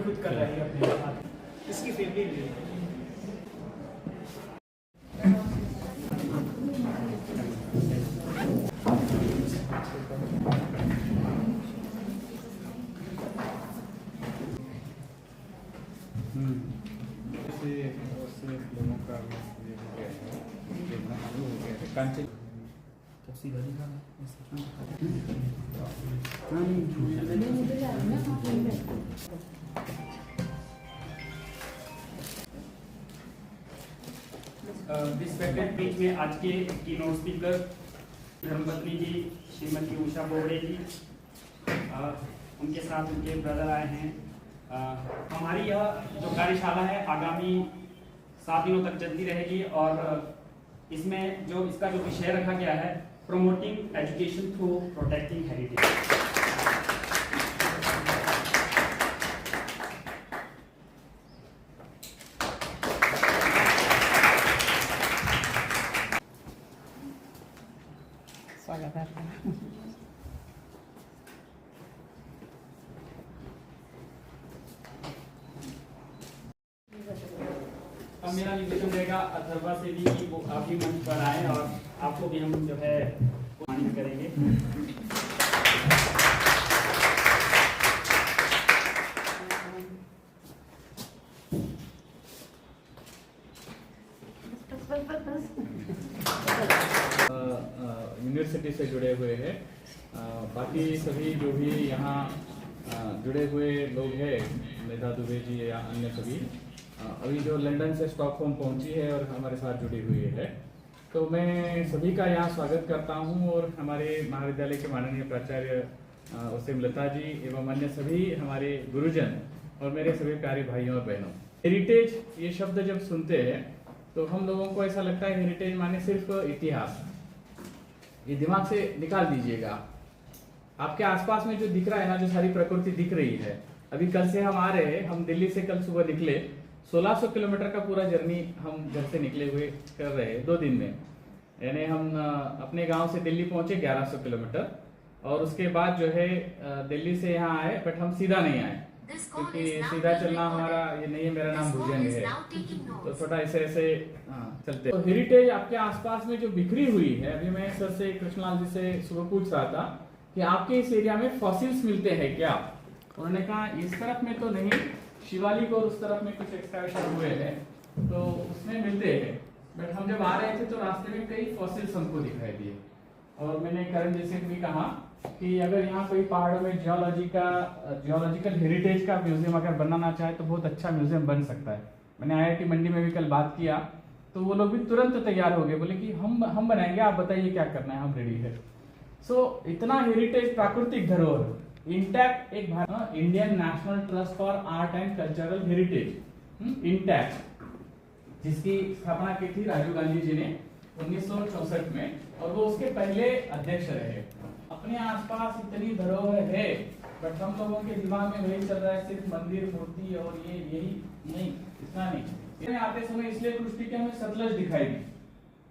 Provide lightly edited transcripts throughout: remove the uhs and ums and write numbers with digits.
खुद कर रहे हैं अपने साथ, इसकी फैमिली भी है। लोगों का ये हो गया है, देखना चालू हो गया है कांचे तब सीधा दिखा रिस्पेक्टेड पीठ में आज के कीनोट स्पीकर धर्मपत्नी जी श्रीमती उषा बोबड़े जी, उनके साथ उनके ब्रदर आए हैं। हमारी यह जो कार्यशाला है आगामी 7 दिनों तक चलती रहेगी और इसमें जो इसका जो विषय रखा गया है, promoting education through protecting heritage. स्वागत है आपका। अब मेरा निवेदन रहेगा अथर्वा से भी कि वो आप भी मंच पर आए और आपको भी हम जो है सम्मानित करेंगे। यूनिवर्सिटी से जुड़े हुए हैं, बाकी सभी जो भी यहाँ जुड़े हुए लोग हैं, मेधा दुबे जी या अन्य सभी, अभी जो लंदन से स्टॉकहोम पहुंची है और हमारे साथ जुड़ी हुई है, तो मैं सभी का यहाँ स्वागत करता हूँ। और हमारे महाविद्यालय के माननीय प्राचार्य वसीम लता जी एवं अन्य सभी हमारे गुरुजन और मेरे सभी प्यारे भाइयों और बहनों, हेरिटेज ये शब्द जब सुनते हैं तो हम लोगों को ऐसा लगता है हेरिटेज माने सिर्फ इतिहास। ये दिमाग से निकाल दीजिएगा। आपके आसपास में जो दिख रहा है ना, जो सारी प्रकृति दिख रही है, अभी कल से हम आ रहे हैं, हम दिल्ली से कल सुबह निकले, 1600 किलोमीटर का पूरा जर्नी हम घर से निकले हुए कर रहे हैं 2 दिन में। यानी हम अपने गांव से दिल्ली पहुंचे 1100 किलोमीटर और उसके बाद जो है दिल्ली से यहाँ आए, बट हम सीधा नहीं आए क्योंकि सीधा चलना हमारा ये नहीं है। मेरा नाम भुजंग है, तो थोड़ा ऐसे ऐसे चलते। तो हेरिटेज आपके आसपास में जो बिखरी हुई है, अभी मैं सर से कृष्णलाल जी से सुबह पूछ रहा था कि आपके इस एरिया में फॉसिल्स मिलते हैं क्या? उन्होंने कहा इस तरफ में तो नहीं, शिवालिक और उस तरफ में कुछ एक्सकैवेशन हुए हैं तो उसमें मिलते हैं, बट हम जब आ रहे थे तो रास्ते में कई फॉसिल्स हमको दिखाई दिए। और मैंने करण जी से भी कहा कि अगर यहाँ कोई पहाड़ों में जियोलॉजिकल हेरिटेज का म्यूजियम अगर बनाना चाहे तो बहुत अच्छा म्यूजियम बन सकता है। मैंने IIT मंडी में भी कल बात किया तो वो लोग भी तुरंत तैयार हो गए, बोले कि हम बनाएंगे, आप बताइए क्या करना है, हम रेडी है। सो इतना हेरिटेज, प्राकृतिक धरोहर इंटैक्ट, एक Indian national trust for art and cultural heritage intact, जिसकी स्थापना की थी राजीव गांधी जी ने 1964 में, और वो उसके पहले अध्यक्ष रहे। अपने आसपास इतनी धरोहर है, बट हम लोगों के दिमाग में वही चल रहा है, सिर्फ मंदिर, मूर्ति और ये यही नहीं, इतना नहीं। आते समय इसलिए खुश थी कि हमें सतलज दिखाई दी,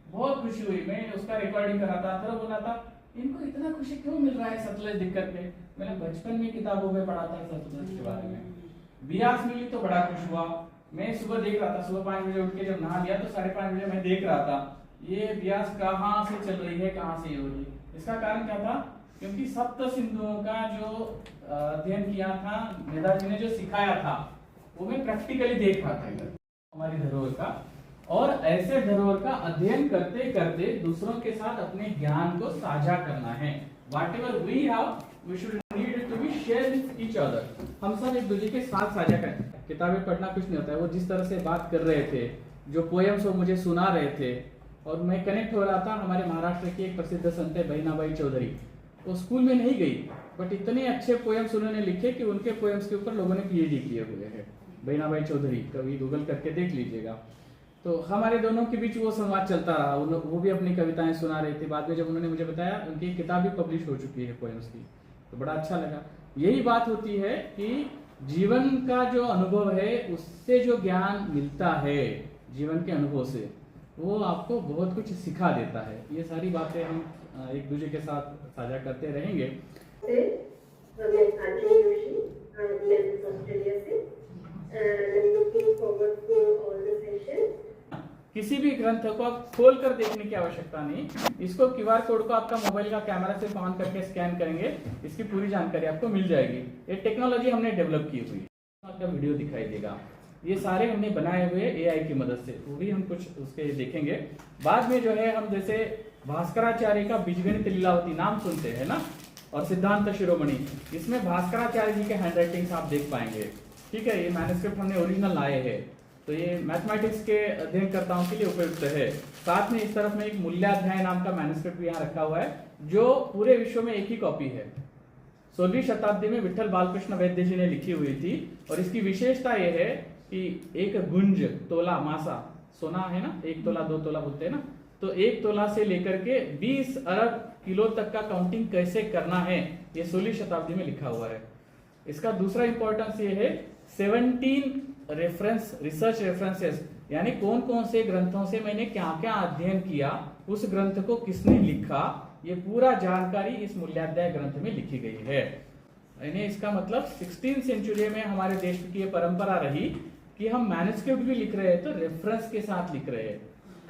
बहुत खुशी हुई। मैं उसका रिकॉर्डिंग कर रहा था, फिर बोला था इनको इतना खुशी क्यों मिल रहा है सतलज दिक्कत पे। मैंने बचपन में किताबों में पढ़ा था सतलज के बारे में, ब्यास मिली तो बड़ा खुश हुआ। मैं सुबह देख रहा था, सुबह 5 बजे उठ के जब नहा लिया तो 5:30 बजे मैं देख रहा था ये ब्यास कहाँ से चल रही है, कहाँ से ये हो रही है। इसका कारण क्या था? क्योंकि सप्त सिंधुओं का जो अध्ययन किया था, मेधा जी ने जो सिखाया था, वो मैं प्रैक्टिकली देख रहा था इधर हमारी धरोहर का। और ऐसे धरोहर का अध्ययन करते करते दूसरों के साथ अपने ज्ञान को साझा करना है। Whatever we have, we should need it to be shared with each other. हम सब एक दूसरे के साथ साझा करें। किताबें पढ़ना कुछ नहीं होता है। वो जिस तरह से बात कर रहे थे, जो पोएम्स वो मुझे सुना रहे थे, और मैं कनेक्ट हो रहा था। हमारे महाराष्ट्र की एक प्रसिद्ध संत है बहिनाबाई चौधरी, वो स्कूल में नहीं गई, बट इतने अच्छे पोएम्स उन्होंने लिखे कि उनके पोएम्स के ऊपर लोगों ने PhD किए हुए हैं। बहिनाबाई चौधरी, कभी गूगल करके देख लीजिएगा। तो हमारे दोनों के बीच वो संवाद चलता रहा। वो भी अपनी कविताएं सुना रहे थे। बाद में जब उन्होंने मुझे बताया उनकी किताब भी पब्लिश हो चुकी है पोएम्स की, तो बड़ा अच्छा लगा। यही बात होती है कि जीवन का जो अनुभव है, उससे जो ज्ञान मिलता है जीवन के अनुभव से, वो आपको बहुत कुछ सिखा देता है। ये सारी बातें हम एक दूसरे के साथ साझा करते रहेंगे। मैं ऑस्ट्रेलिया से किसी भी ग्रंथ को आप खोल कर देखने की आवश्यकता नहीं, इसको QR कोड को आपका मोबाइल का कैमरा से ऑन करके स्कैन करेंगे, इसकी पूरी जानकारी आपको मिल जाएगी। ये टेक्नोलॉजी हमने डेवलप की हुई है। आपका वीडियो दिखाई देगा, ये सारे हमने बनाए हुए AI की मदद से, वो भी हम कुछ उसके देखेंगे बाद में। जो है हम जैसे भास्कराचार्य का बीजगणित लीलावती नाम सुनते हैं ना, और सिद्धांत शिरोमणि, इसमें भास्कराचार्य जी के हैंडराइटिंग्स आप देख पाएंगे। ठीक है, ये मैन्युस्क्रिप्ट हमने ओरिजिनल लाए हैं, तो ये मैथमेटिक्स के अध्ययनकर्ताओं के लिए उपयुक्त है। साथ में इस तरफ में एक मूल्याध्याय नाम का मैन्युस्क्रिप्ट भी यहाँ रखा हुआ है, जो पूरे विश्व में एक ही कॉपी है। 16वीं शताब्दी में विठल बालकृष्ण वैद्य जी ने लिखी हुई थी, और इसकी विशेषता यह है कि एक गुंज तोला मासा, सोना है ना, 1 तोला 2 तोला बोलते हैं ना, तो 1 तोला से लेकर के 20 अरब किलो तक का काउंटिंग कैसे करना है, ये 16वीं शताब्दी में लिखा हुआ है। इसका दूसरा इंपॉर्टेंस ये है 17 रिसर्च रेफरेंसेस, यानी कौन कौन से ग्रंथों से मैंने क्या क्या अध्ययन किया, उस ग्रंथ को किसने लिखा, ये पूरा जानकारी इस मूल्याध्याय ग्रंथ में लिखी गई है। यानी इसका मतलब 16वीं सेंचुरी में हमारे देश की ये परंपरा रही कि हम मैन्युस्क्रिप्ट भी लिख रहे हैं तो रेफरेंस के साथ लिख रहे हैं,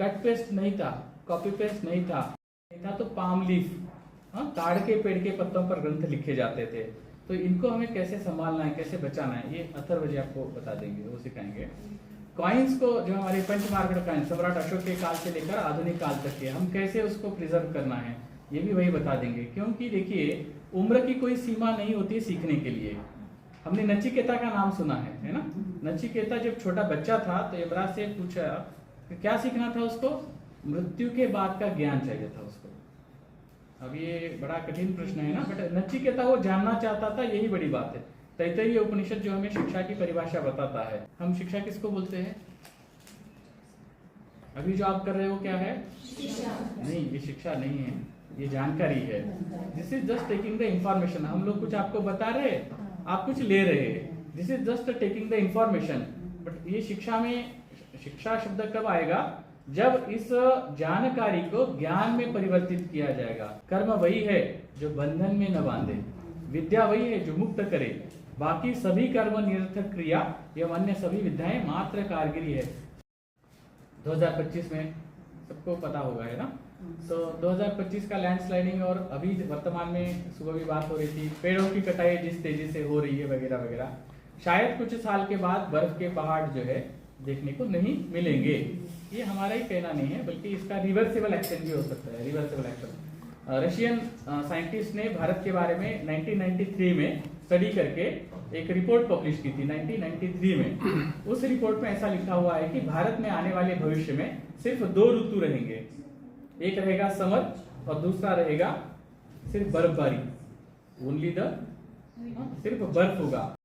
कट पेस्ट नहीं था, कॉपी पेस्ट नहीं था, तो पाम लीफ, ताड़ के पेड़ के पत्तों पर ग्रंथ लिखे जाते थे। तो इनको हमें कैसे संभालना है, कैसे बचाना है, ये अथर्व जी आपको बता देंगे, वो सिखाएंगे। कॉइन्स को, जो हमारे पंचमार्ग कॉइन्स सम्राट अशोक के काल से लेकर आधुनिक काल तक के, हम कैसे उसको प्रिजर्व करना है, ये भी वही बता देंगे। क्योंकि देखिए, उम्र की कोई सीमा नहीं होती सीखने के लिए। हमने नचिकेता का नाम सुना है ना। नचिकेता जब छोटा बच्चा था तो यमराज से पूछा कि क्या सीखना था उसको, मृत्यु के बाद का ज्ञान चाहिए था उसको। अब ये बड़ा कठिन प्रश्न है ना, बट नचिकेता वो जानना चाहता था, यही बड़ी बात है। तैत्तरीय उपनिषद जो हमें शिक्षा की परिभाषा बताता है। हम शिक्षा किसको बोलते हैं? अभी जो आप कर रहे हो क्या है? नहीं, ये शिक्षा नहीं है, ये जानकारी है। This is just taking the information. हम लोग कुछ आपको बता रहे हैं, आप कुछ ले रहे हैं, this is just taking the information. But ये शिक्षा में, शिक्षा शब्द कब आएगा? जब इस जानकारी को ज्ञान में परिवर्तित किया जाएगा। कर्म वही है जो बंधन में न बांधे, विद्या वही है जो मुक्त करे, बाकी सभी कर्म निरर्थक क्रिया एवं अन्य सभी विद्याएं मात्र कारगिरी है। 2025 में सबको पता होगा, है ना। तो 2025 का लैंडस्लाइडिंग, और अभी वर्तमान में सुबह भी बात हो रही थी, पेड़ों की कटाई जिस तेजी से हो रही है वगैरह वगैरह, शायद कुछ साल के बाद बर्फ के पहाड़ जो है देखने को नहीं मिलेंगे। ये हमारा ही कहना नहीं है, बल्कि इसका रिवर्सिबल एक्शन भी हो सकता है। रिवर्सिबल एक्शन, रशियन साइंटिस्ट ने भारत के बारे में 1993 में स्टडी करके एक रिपोर्ट पब्लिश की थी। 1993 में उस रिपोर्ट में ऐसा लिखा हुआ है कि भारत में आने वाले भविष्य में सिर्फ 2 ऋतु रहेंगे, एक रहेगा समर और दूसरा रहेगा सिर्फ बर्फबारी, ओनली द, सिर्फ बर्फ होगा।